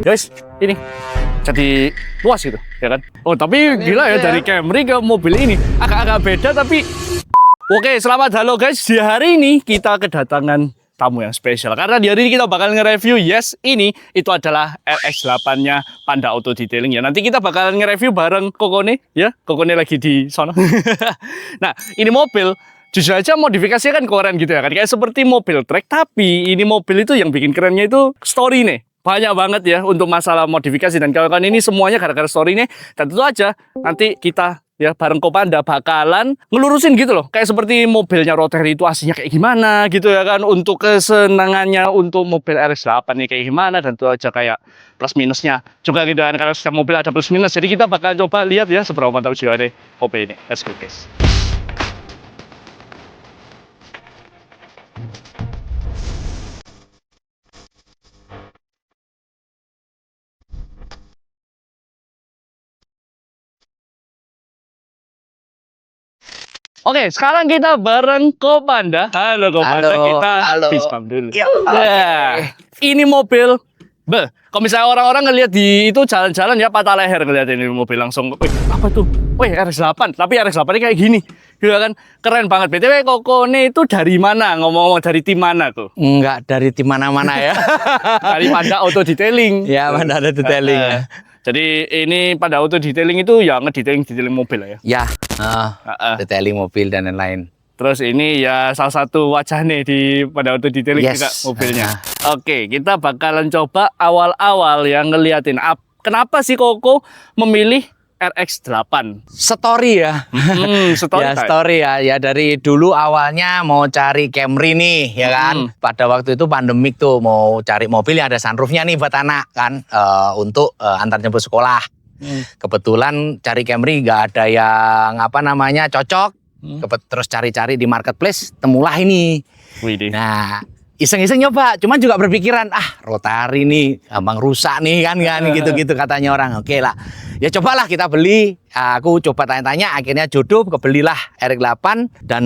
Guys, ini jadi luas gitu, ya kan? Oh, tapi gila ya, dari Camry ke mobil ini agak-agak beda tapi oke, selamat halo guys. Di hari ini kita kedatangan tamu yang spesial karena di hari ini kita bakal nge-review ini itu adalah RX-8-nya Panda Auto Detailing ya. Nanti kita bakalan nge-review bareng Kokone ya. Kokone lagi di sana. Nah, ini mobil jujur aja modifikasinya kan keren gitu ya kan. Kayak seperti mobil trek, tapi ini mobil itu yang bikin kerennya itu story nih. Banyak banget ya untuk masalah modifikasi dan kawan-kawan ini semuanya gara-gara story nih. Dan tentu aja nanti kita ya bareng Kopanda bakalan ngelurusin gitu loh. Kayak seperti mobilnya Rotary itu aslinya kayak gimana gitu ya kan. Untuk kesenangannya untuk mobil RX-8 nih kayak gimana. Dan tentu aja kayak plus minusnya juga gitu kan. Karena setiap mobil ada plus minus. Jadi kita bakal coba lihat ya seberapa mantap juga deh mobil ini. Let's go guys. Oke, sekarang kita bareng Kopanda. Halo Kopanda, kita fist bump dulu. Ya, ini mobil. Kalau misalnya orang-orang ngelihat di itu jalan-jalan ya patah leher ngelihat ini mobil langsung. Wih, apa tuh? Wih, RX-8. Tapi RX-8 ini kayak gini. Ya kan? Keren banget. BTW Kokone itu dari mana? Ngomong-ngomong dari tim mana tuh? Enggak dari tim mana-mana ya. Dari Panda Auto Detailing. Ya, Panda Auto Detailing ya. Jadi ini Panda Auto Detailing itu ya ngedetailing mobil lah ya. Ya, detailing mobil dan lain-lain. Terus ini ya salah satu wajah nih di Panda Auto Detailing juga mobilnya. Oke, kita bakalan coba awal-awal yang ngeliatin kenapa sih Koko memilih RX-8? Story ya. Story ya, story ya. Ya dari dulu awalnya mau cari Camry nih, ya kan. Pada waktu itu pandemik tuh mau cari mobil yang ada sunroofnya nih buat anak kan, untuk antar jemput sekolah. Kebetulan cari Camry nggak ada yang cocok. Terus cari-cari di marketplace, temulah ini. Nah, iseng-iseng nyoba, cuman juga berpikiran Rotary nih gampang rusak nih kan gitu-gitu katanya orang. Oke lah, ya cobalah kita beli. Aku coba tanya-tanya, akhirnya jodoh kebelilah RX-8 dan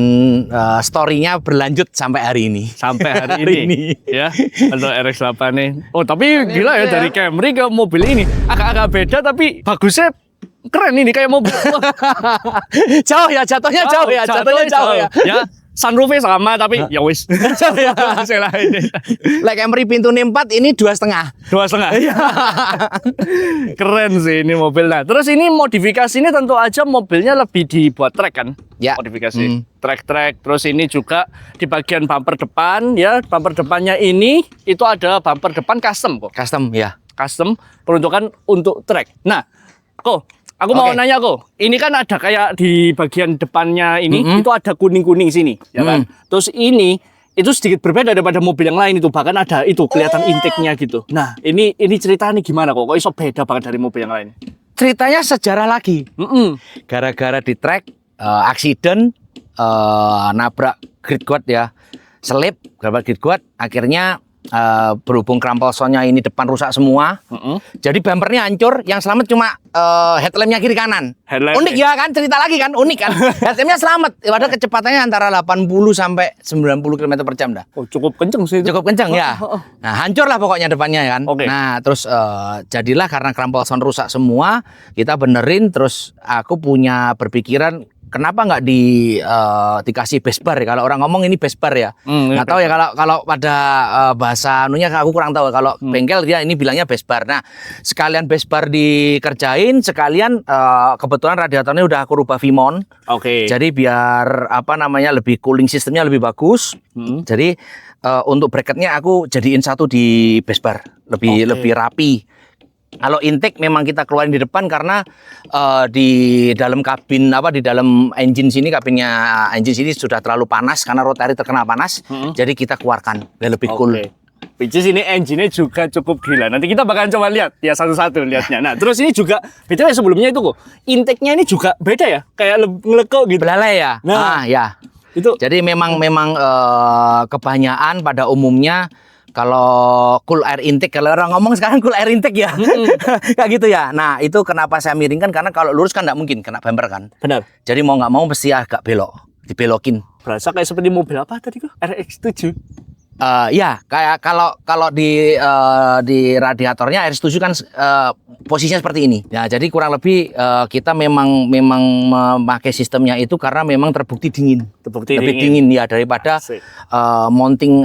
story-nya berlanjut sampai hari ini. Sampai hari ini ya untuk RX-8 nih. Oh tapi gila ya, dari Camry ke mobil ini agak-agak beda tapi bagusnya keren ini kayak mobil. Jauh ya jatuhnya, jauh ya. Ya sunroofnya sama tapi ya wis. Like Camry pintu 4 ini 2,5. 2,5. Keren sih ini mobil. Nah, terus ini modifikasinya tentu aja mobilnya lebih dibuat trek kan? Ya. Modifikasi trek. Terus ini juga di bagian bumper depan ya, bumper depannya ini itu ada bumper depan custom kok. Custom ya. Custom peruntukan untuk trek. Nah, aku mau nanya ini kan ada kayak di bagian depannya ini itu ada kuning-kuning sini, ya kan? Terus ini itu sedikit berbeda daripada mobil yang lain itu, bahkan ada itu kelihatan intake-nya gitu. Nah, ini ceritanya gimana kok iso beda banget dari mobil yang lain? Ceritanya sejarah lagi. Gara-gara di track aksiden nabrak grid guard ya. Selip nabrak grid guard, akhirnya berhubung krampelsonnya ini depan rusak semua, jadi bumpernya hancur. Yang selamat cuma headlampnya kiri kanan. Unik ya kan, cerita lagi kan, unik kan. Headlampnya selamat, padahal kecepatannya antara 80 sampai 90 km/jam dah. Oh, cukup kenceng sih itu. Cukup kenceng ya. Nah, hancur lah pokoknya depannya kan. Nah, terus jadilah karena krampelson rusak semua, kita benerin. Terus aku punya berpikiran, kenapa nggak dikasih base bar ya? Kalau orang ngomong ini base bar ya. Nggak tahu ya kalau pada bahasa anunya aku kurang tahu. Kalau bengkel dia ini bilangnya base bar. Nah, sekalian base bar dikerjain, sekalian kebetulan radiatornya udah aku rubah V-mount. Jadi biar lebih cooling sistemnya lebih bagus. Jadi untuk bracketnya aku jadiin satu di base bar, lebih rapi. Kalau intake memang kita keluarin di depan karena di dalam kabin di dalam engine sini, kabinnya engine sini sudah terlalu panas karena Rotary terkena panas. Jadi kita keluarkan biar lebih cool. Which is ini engine-nya juga cukup gila. Nanti kita bakalan coba lihat ya satu-satu lihatnya. Nah, terus ini juga beda sebelumnya itu intake-nya ini juga beda ya, kayak ngelekok gitu. Belalai ya. Nah, ya. Itu. Jadi memang kebanyakan pada umumnya kalau cool air intake, kalau orang ngomong sekarang cool air intake ya. Kayak gitu ya. Nah, itu kenapa saya miringkan, karena kalau lurus kan nggak mungkin kena bumper kan. Benar. Jadi mau nggak mau mesti agak belok, dibelokin. Berasa kayak seperti mobil apa tadi kok? RX-7. Ya, kayak kalau di radiatornya R7 kan posisinya seperti ini. Ya, jadi kurang lebih kita memang memakai sistemnya itu karena memang terbukti dingin. Lebih dingin ya daripada mounting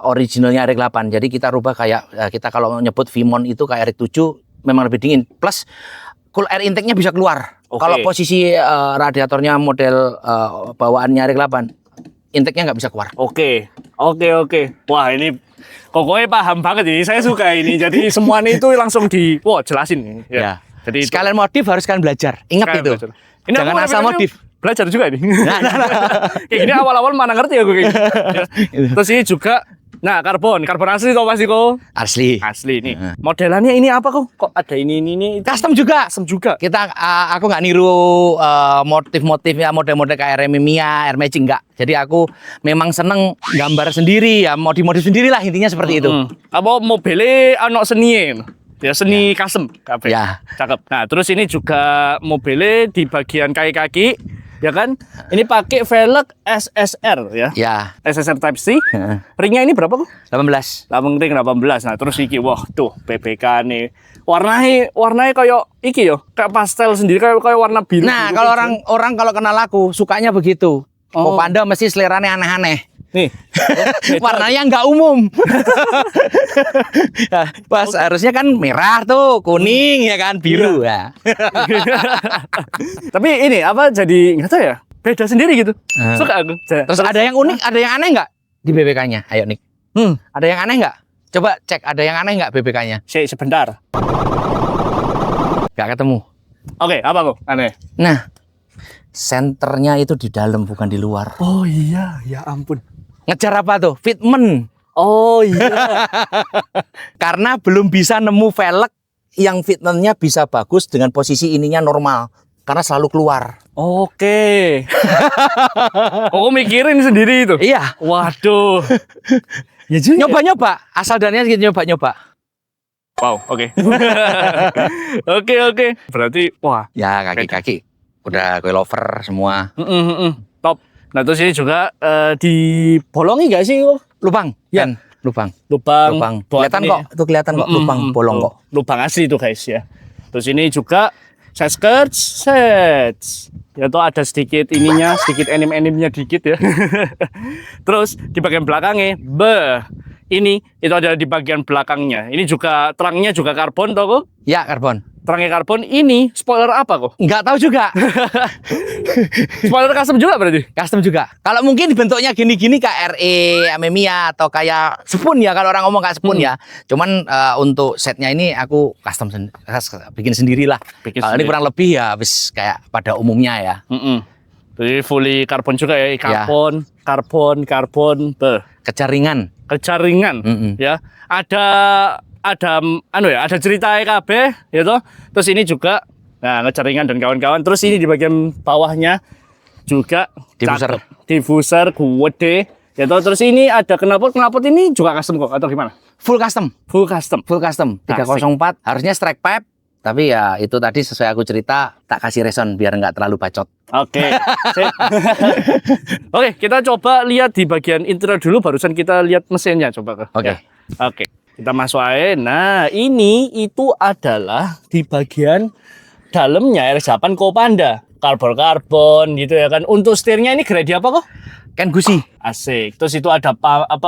originalnya RX8. Jadi kita rubah kayak kita kalau nyebut Vimon itu kayak RX7 memang lebih dingin. Plus cool air intake-nya bisa keluar. Kalau posisi radiatornya model bawaannya RX8 intake-nya nggak bisa keluar. Oke. Wah, ini pokoknya paham banget ini. Saya suka ini. Jadi semuanya itu langsung jelasin. Ya. Jadi sekalian modif harus kan belajar. Ingat itu. Belajar. Ini Jangan asal modif. Belajar juga ini. Kayak gini awal-awal mana ngerti aku kayak gini. Ya. Terus ini juga, nah karbon asli kok pasti kok. Asli nih. Modelannya ini apa kok? Kok ada ini? Custom juga. Kita aku nggak niru motif-motifnya model-model kayak Remimia, Air Magic enggak. Jadi aku memang seneng gambar sendiri ya, modif-modif sendiri lah intinya seperti itu. Apa mobilnya ono seni ya, seni custom kabeh. Ya. Cakep. Nah, terus ini juga mobilnya di bagian kaki-kaki ya kan? Ini pakai velg SSR ya. Ya. SSR Type C. Ringnya ini berapa kok? 18. Lambang ring 18. Nah, terus iki wah tuh PPK nih. Warnanya kayak iki yo, kayak pastel sendiri kayak warna biru. Nah, kalau orang kalau kenal aku sukanya begitu. Panda mesti seleranya aneh-aneh. Nih. Warnanya nggak umum. Pas harusnya kan merah tuh, kuning ya kan, biru ya. Tapi ini apa jadi nggak tahu ya, beda sendiri gitu. Suka aku. Terus ada yang unik, ada yang aneh nggak di BBK-nya? Ayo Nick. Ada yang aneh nggak? Coba cek ada yang aneh nggak BBK-nya? Sebentar. Nggak ketemu. Oke, apa kok aneh? Nah, senternya itu di dalam bukan di luar. Oh iya, ya ampun. Ngejar apa tuh? Fitment. Oh iya. Karena belum bisa nemu velg yang fitmentnya bisa bagus dengan posisi ininya normal. Karena selalu keluar. Oke. Oh, mikirin sendiri itu? Iya. Waduh. Ya, nyoba-nyoba. Asal dananya gitu nyoba-nyoba. Wow, oke. Oke. Berarti, wah. Ya, kaki-kaki. Udah coilover semua. Top. Nah, terus ini juga dibolongi nggak sih? Lubang. Ya. Kan? Lubang. Kelihatan kok. Itu kelihatan kok. Lubang bolong kok. Lubang asli itu guys ya. Terus ini juga side skirts. Ya tuh ada sedikit ininya, sedikit animnya dikit ya. Terus di bagian belakangnya, ini itu ada di bagian belakangnya. Ini juga terangnya juga karbon toh kok? Ya, karbon. Terangnya karbon. Ini spoiler apa kok? Nggak tahu juga. Spoiler custom juga berarti? Custom juga. Kalau mungkin bentuknya gini-gini kayak RE, Amemiya atau kayak Spoon ya, kalau orang ngomong kayak Spoon ya. Cuman untuk setnya ini aku custom bikin sendiri lah. Kalau ini kurang lebih ya habis kayak pada umumnya ya. Jadi fully karbon juga ya, karbon. Kejaringan. Ya. Ada cerita KB ya toh. Terus ini juga nah ngeceringan dan kawan-kawan. Terus ini di bagian bawahnya juga diffuser gede ya toh. Terus ini ada knalpot ini juga custom kok atau gimana? Full custom. 304 harusnya strike pipe. Tapi ya itu tadi sesuai aku cerita tak kasih reson biar nggak terlalu bacot. Oke. Oke, kita coba lihat di bagian interior dulu. Barusan kita lihat mesinnya coba. Oke. Kita masuk aja. Nah, itu adalah di bagian dalamnya R8 Copanda. Karbon gitu ya kan. Untuk setirnya ini grade apa kok? Ken Gusi. Asik. Terus itu ada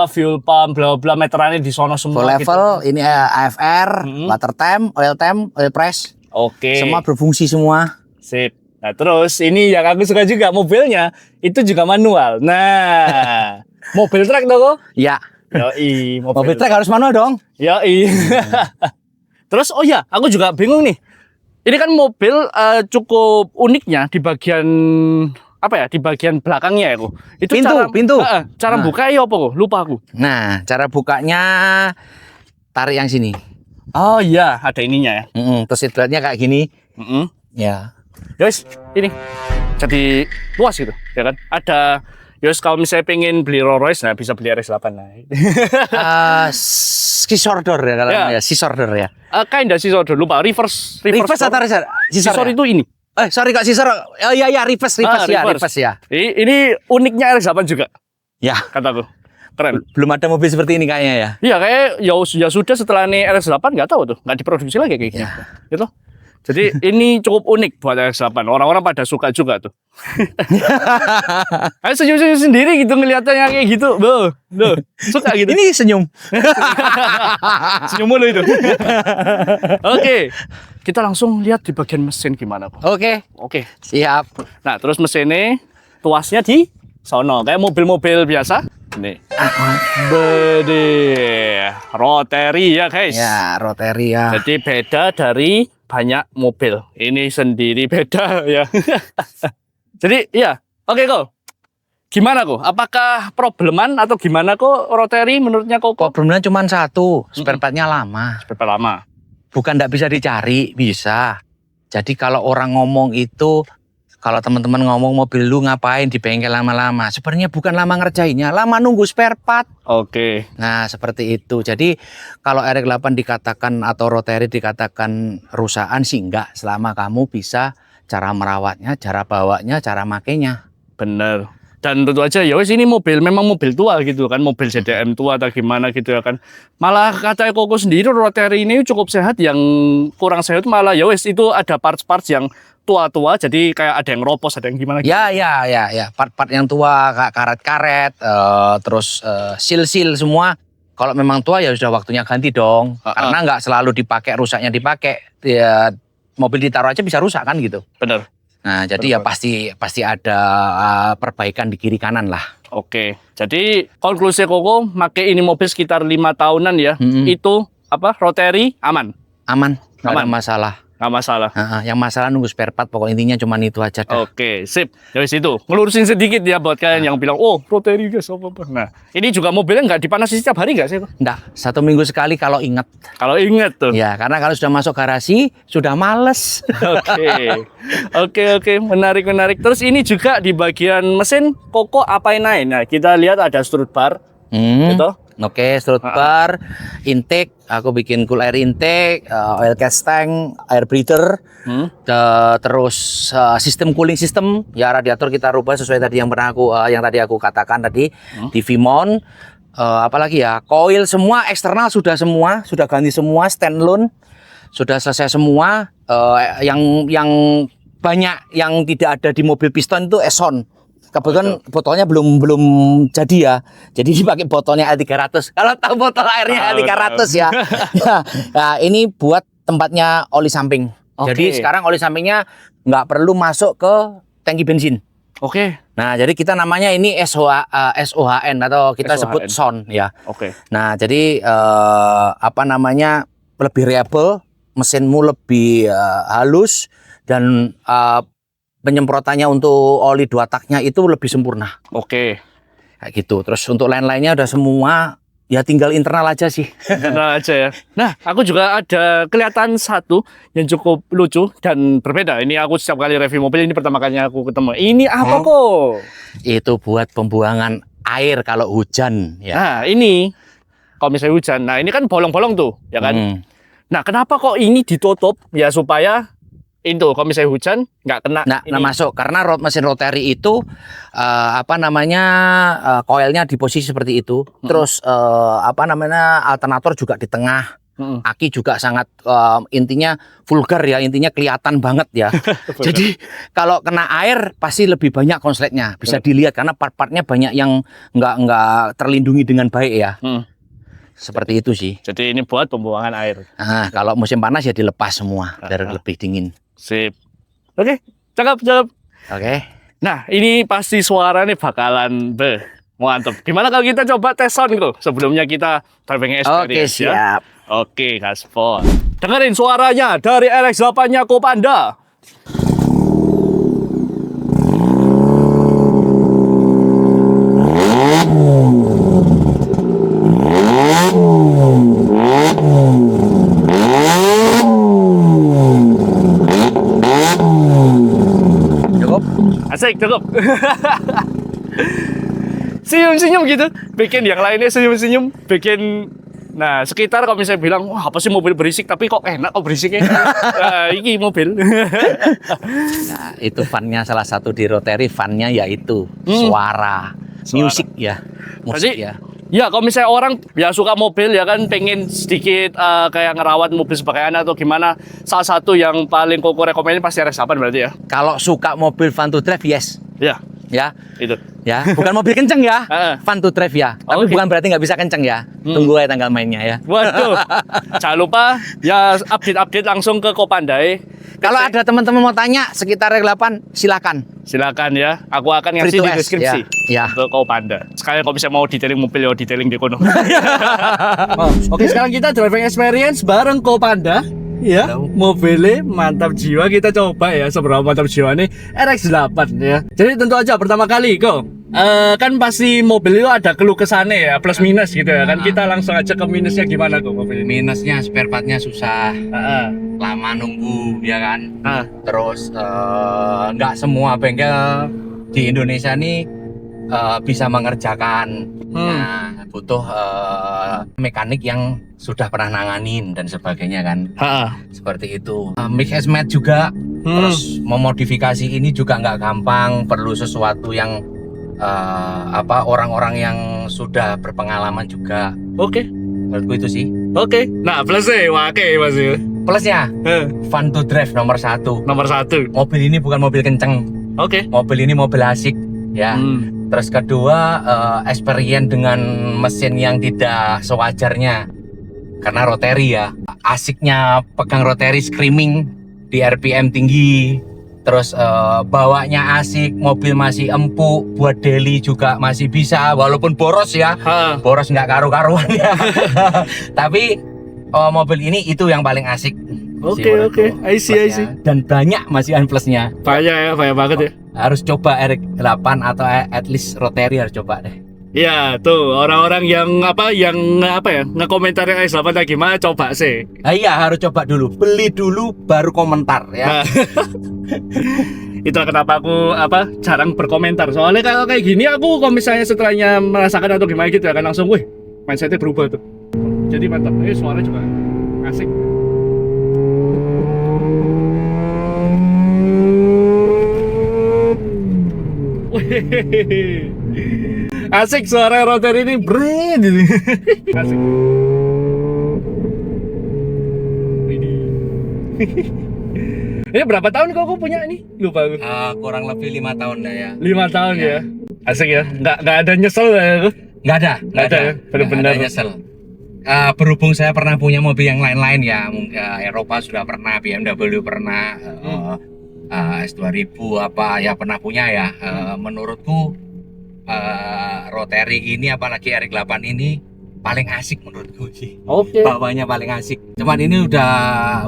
fuel pump, bla bla meterannya di sono semua. Full level, gitu. Ini AFR, water temp, oil press. Oke. Semua berfungsi semua. Sip. Nah, terus ini yang aku suka juga mobilnya itu juga manual. Nah, mobil truk dong kok? Ya. Yoi, mobil truk harus manual dong. Yoi. Terus aku juga bingung nih. Ini kan mobil cukup uniknya di bagian di bagian belakangnya ya kok. Itu pintu. Cara buka ya apa kok? Lupa aku. Nah, cara bukanya tarik yang sini. Oh iya, ada ininya ya. Terus seatbeltnya kayak gini. Ya. Guys, ini jadi luas gitu, ya kan? Ada kalau misalnya pengen beli Rolls Royce, nah bisa beli RX8 lah. Scissor-door ya kalau namanya, scissor-door ya. Kinda scissor-door, lupa reverse atau scissor itu ini. Sorry Kak, scissor. Oh iya reverse ya. Ini uniknya RX8 juga. Ya, kataku. Keren. Belum ada mobil seperti ini kayaknya ya. Iya kayak ya sudah setelah ini RX-8 nggak tahu tuh, nggak diproduksi lagi kayaknya. Gitu. Jadi ini cukup unik buat RX-8. Orang-orang pada suka juga tuh. Ayo senyum-senyum sendiri gitu ngeliatnya kayak gitu. Loh, suka gitu. Ini senyum. Senyum mulu itu. Oke. Kita langsung lihat di bagian mesin gimana kok. Oke. Siap. Nah, terus mesinnya tuasnya di sono kayak mobil-mobil biasa. Nih. Bede. Rotary ya, guys. Ya, rotary ya. Jadi beda dari banyak mobil. Ini sendiri beda ya. Jadi ya, oke kok. Gimana kok? Apakah probleman atau gimana kok rotary menurutnya kok? Problemnya cuma satu, spare partnya lama. Spare part lama. Bukan nggak bisa dicari, bisa. Jadi kalau orang ngomong itu, kalau teman-teman ngomong mobil lu ngapain di bengkel lama-lama, sebenarnya bukan lama ngerjainnya, lama nunggu spare part. Oke. Nah seperti itu. Jadi kalau RX-8 dikatakan atau rotary dikatakan rusakan sih enggak, selama kamu bisa cara merawatnya, cara bawanya, cara makainya. Bener. Dan tentu aja ya wes ini mobil memang mobil tua gitu kan, mobil CDM tua atau gimana gitu ya kan. Malah kata Koko sendiri rotary ini cukup sehat, yang kurang sehat malah ya wes itu ada parts-parts yang tua-tua, jadi kayak ada yang ropos, ada yang gimana gitu. Ya. Part-part yang tua, karet-karet, terus seal-seal semua. Kalau memang tua ya sudah waktunya ganti dong. Karena nggak selalu dipakai, rusaknya dipakai. Ya, mobil ditaruh aja bisa rusak kan gitu. Bener. Nah, jadi ya pasti ada perbaikan di kiri kanan lah. Oke. Jadi konklusi Koko, pakai ini mobil sekitar 5 tahunan ya. Itu apa? Rotary aman. Aman, nggak ada Aman. masalah. Nggak masalah. Yang masalah nunggu spare part, pokok intinya cuma itu aja dah. Oke, sip. Dari situ ngelurusin sedikit ya buat kalian yang bilang, oh rotary guys apa-apa. Nah, ini juga mobilnya nggak dipanasi setiap hari nggak sih? Nggak, 1 minggu sekali kalau inget. Kalau inget tuh. Ya, karena kalau sudah masuk garasi, sudah males. Oke, menarik. Terus ini juga di bagian mesin Koko apain aja? Nah, kita lihat ada strut bar, gitu. Oke, strut bar, intake, aku bikin cool air intake, oil gas tank, air breather, terus sistem cooling system, ya radiator kita rubah sesuai tadi yang pernah tadi aku katakan tadi di V-mount, apalagi ya, coil semua eksternal sudah ganti semua, standalone sudah selesai semua, yang banyak yang tidak ada di mobil piston itu Eson. Kebetulan botolnya belum jadi ya. Jadi dipakai botolnya L300. Kalau tahu botol airnya L300 ya. Nah, ini buat tempatnya oli samping. Jadi sekarang oli sampingnya nggak perlu masuk ke tangki bensin. Oke. Nah, jadi kita namanya ini SOHN atau kita sebut SON ya. Nah, jadi lebih reliable, mesinmu lebih halus, dan penyemprotannya untuk oli 2 taknya itu lebih sempurna. Kayak gitu. Terus untuk lain-lainnya udah semua, ya tinggal internal aja sih. Internal aja ya. Nah, aku juga ada kelihatan satu yang cukup lucu dan berbeda. Ini aku setiap kali review mobil, ini pertama kalinya aku ketemu. Ini apa kok? Itu buat pembuangan air kalau hujan ya. Nah, ini kalau misalnya hujan. Nah, ini kan bolong-bolong tuh, ya kan? Nah, kenapa kok ini ditutup? Ya supaya itu kalau misalnya hujan nggak kena. Nah, masuk karena mesin rotary itu koilnya di posisi seperti itu. Terus alternator juga di tengah. Aki juga sangat intinya vulgar ya, intinya kelihatan banget ya. Jadi kalau kena air pasti lebih banyak konsletnya, bisa dilihat karena part-partnya banyak yang nggak terlindungi dengan baik ya. Seperti itu sih. Jadi ini buat pembuangan air. Nah, kalau musim panas ya dilepas semua biar lebih dingin. Sip. Oke, cakep. Oke. Nah, ini pasti suaranya bakalan mantap. Gimana kalau kita coba tes sound gitu? Sebelumnya kita driving experience. Oke, siap. Ya? Oke, gaspol. Dengerin suaranya dari RX-8-nya Kopanda. Asik, cukup. Senyum-senyum gitu. Bikin yang lainnya senyum-senyum. Bikin, nah sekitar kalau misalnya bilang, wah apa sih mobil berisik, tapi kok enak kok berisiknya. Nah, ini mobil. Nah, itu funnya salah satu di rotary, funnya yaitu suara. Musik ya. Musik Berarti, ya. Ya, kalau misalnya orang ya suka mobil ya kan pengen sedikit kayak ngerawat mobil sebagai anak atau gimana, salah satu yang paling koko rekomenin pasti RS8 berarti ya. Kalau suka mobil fun to drive, yes. Ya, Ya, itu. ya. Bukan mobil kenceng ya, fun to drive ya. Tapi Oke. bukan berarti nggak bisa kenceng ya. Tunggu aja tanggal mainnya ya. Waduh. Jangan lupa ya update-update langsung ke Kopandai. Kalau ada teman-teman mau tanya sekitar R8, silakan. Silakan ya. Aku akan Free ngasih to di ask, deskripsi ya. untuk Kopanda. Sekalian kalau bisa mau detailing mobil ya detailing di kono. Oke, sekarang kita driving experience bareng Kopanda. Ya, mobilnya mantap jiwa, kita coba ya seberapa mantap jiwa nih RX-8 ya. Jadi tentu aja pertama kali kok kan pasti mobil itu ada keluh kesannya ya, plus minus gitu ya kan. Kita langsung aja ke minusnya gimana kok mobil ini. Minusnya spare partnya susah, lama nunggu ya kan. Terus nggak semua bengkel di Indonesia nih bisa mengerjakan. Nah, butuh mekanik yang sudah pernah nanganin dan sebagainya kan. Seperti itu. Mix and match juga. Terus memodifikasi ini juga nggak gampang, perlu sesuatu yang orang-orang yang sudah berpengalaman juga. Oke. Menurutku itu sih. Oke. Nah, plusnya wake Mas. Plusnya fun to drive nomor 1. Nomor 1. Mobil ini bukan mobil kenceng. Oke. Mobil ini mobil asik ya. Terus kedua, experience dengan mesin yang tidak sewajarnya karena rotary ya. Asiknya pegang rotary screaming di RPM tinggi. Terus bawanya asik, mobil masih empuk, buat daily juga masih bisa walaupun boros ya. Boros nggak karu-karuan ya. Tapi mobil ini itu yang paling asik. Oke. I see. Dan banyak masihan plusnya. Banyak banget ya. Harus coba RX-8 atau at least rotary harus coba deh. Ya, tuh orang-orang yang ngekomentar yang RX-8 lagi gimana coba sih. Iya, harus coba dulu. Beli dulu baru komentar ya. Itulah kenapa aku jarang berkomentar. Soalnya kalau kayak gini aku kalau misalnya setelahnya merasakan atau gimana gitu akan langsung mindsetnya berubah tuh. Jadi mantap. Suara juga asik. Asik suara rotary ini, brand ini. Asik. Ini berapa tahun kau punya ini? Lupa aku. Kurang lebih 5 tahun dah ya. 5 tahun ya. Asik ya. Nggak ada nyesel ya. Nggak ada ya. Benar-benar nyesel. Berhubung saya pernah punya mobil yang lain-lain ya, Eropa sudah pernah, BMW pernah, S2000 pernah punya ya. Menurutku rotary ini apalagi RX-8 ini paling asik menurutku sih. Oke. Bawahnya paling asik. Cuman ini udah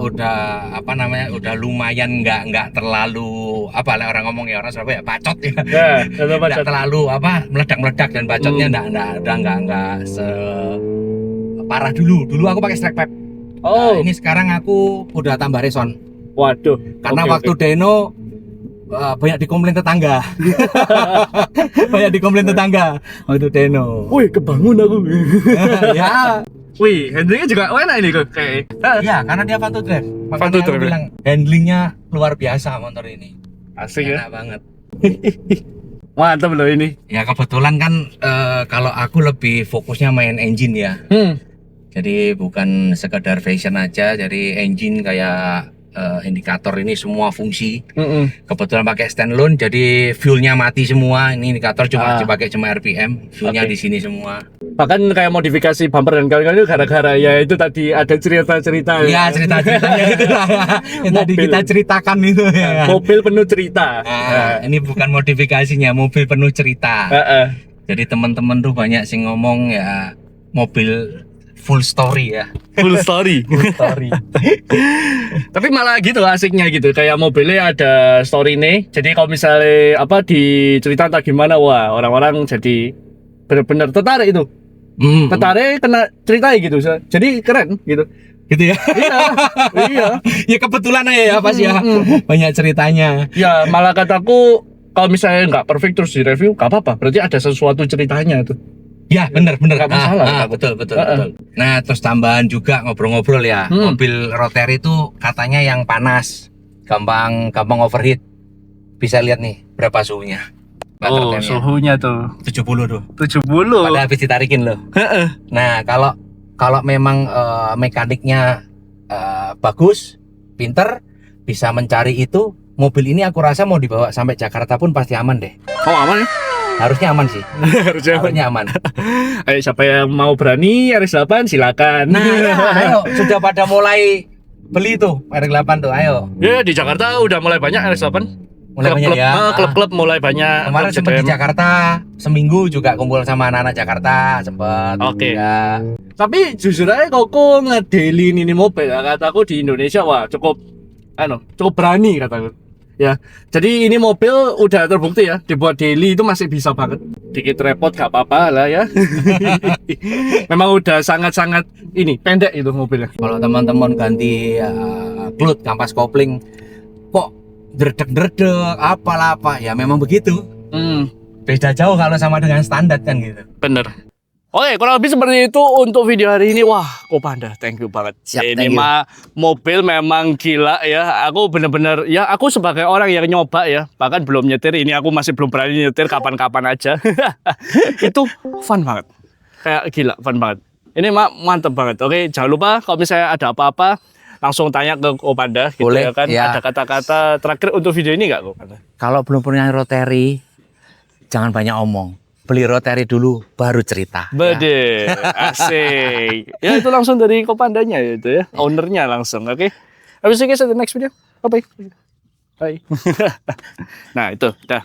lumayan nggak terlalu orang ngomong ya orang Surabaya bacot ya. Nggak terlalu meledak-meledak dan bacotnya nggak se parah dulu. Dulu aku pakai strike pipe. Ini sekarang aku udah tambah reson. Waduh. Karena waktu Deno banyak dikomplain tetangga. Banyak dikomplain tetangga waktu Deno. Wih, kebangun aku. Ya. Wih, handlingnya juga enak ini kok kayak. Iya, karena dia fun to drive. Fun to Makanya aku drive. bilang handlingnya luar biasa motor ini. Asik ya. Enak banget. Mantap loh ini. Ya kebetulan kan kalau aku lebih fokusnya main engine ya. Jadi bukan sekedar fashion aja, jadi engine kayak indikator ini semua fungsi. Kebetulan pakai standalone, jadi fuelnya mati semua. Ini indikator cuma dipakai cuma RPM, fuelnya di sini semua. Bahkan kayak modifikasi bumper dan kawan-kawan itu gara-gara ya itu tadi ada cerita-cerita. Iya, cerita-ceritanya itu lah yang tadi kita ceritakan itu ya. Mobil penuh cerita. Ini bukan modifikasinya, mobil penuh cerita. Jadi teman-teman tuh banyak sih ngomong ya mobil full story ya. Full story. Tapi malah gitu asiknya gitu. Kayak mobilnya ada story nih. Jadi kalau misalnya dicerita entah gimana, wah orang-orang jadi benar-benar tertarik itu. Tertarik kena ceritanya gitu. Jadi keren gitu. Gitu ya. Iya. Ya kebetulan aja ya pas ya. Banyak ceritanya. Ya malah kataku kalau misalnya nggak perfect terus di review nggak apa-apa. Berarti ada sesuatu ceritanya tuh. Ya bener Nggak masalah. betul. Nah terus tambahan juga ngobrol-ngobrol ya. Mobil rotary itu katanya yang panas, gampang overheat. Bisa lihat nih berapa suhunya. Oh, temnya. suhunya tuh 70 tuh. 70. Pada habis ditarikin loh. Nah, kalau memang mekaniknya bagus, pinter, bisa mencari itu, mobil ini aku rasa mau dibawa sampai Jakarta pun pasti aman deh. Oh, aman ya? Harusnya aman sih. Harusnya aman. Ayo, siapa yang mau berani RS8 silakan. Nah, ya, ayo sudah pada mulai beli tuh RX8 tuh, ayo. Ya, di Jakarta udah mulai banyak RS8. Mulai banyak ya. Klub-klub mulai banyak. Kemarin sempat di Jakarta, seminggu juga kumpul sama anak-anak Jakarta, sempat. Oke. Ya. Tapi jujur aja kok ngedelin ini mobil, kataku di Indonesia wah cukup berani kataku. Ya, jadi ini mobil udah terbukti ya, dibuat daily itu masih bisa banget. Dikit repot gak apa-apa lah ya. Memang udah sangat-sangat ini pendek itu mobilnya. Kalau teman-teman ganti clut, kampas kopling, kok dredeg-dredeg, apalah apa, ya memang begitu. Beda jauh kalau sama dengan standar kan gitu. Bener. Oke, kurang lebih seperti itu untuk video hari ini. Wah, Kopanda, thank you banget. Siap, Ini mah mobil memang gila ya. Aku bener-bener, ya aku sebagai orang yang nyoba ya, bahkan belum nyetir, ini aku masih belum berani nyetir, kapan-kapan aja. Itu fun banget. Kayak gila, fun banget. Ini mah mantep banget. Oke, jangan lupa kalau misalnya ada apa-apa, langsung tanya ke Kopanda. Gitu. Boleh, Ya kan? ya. Ada kata-kata terakhir untuk video ini nggak, Kopanda? Kalau belum punya rotary, jangan banyak omong. Beli rotary dulu, baru cerita. Bede, asik. Ya itu langsung dari Kopandanya itu ya, ownernya langsung, oke? Habis itu guys, the next video. Bye. Bye. Nah itu, dah.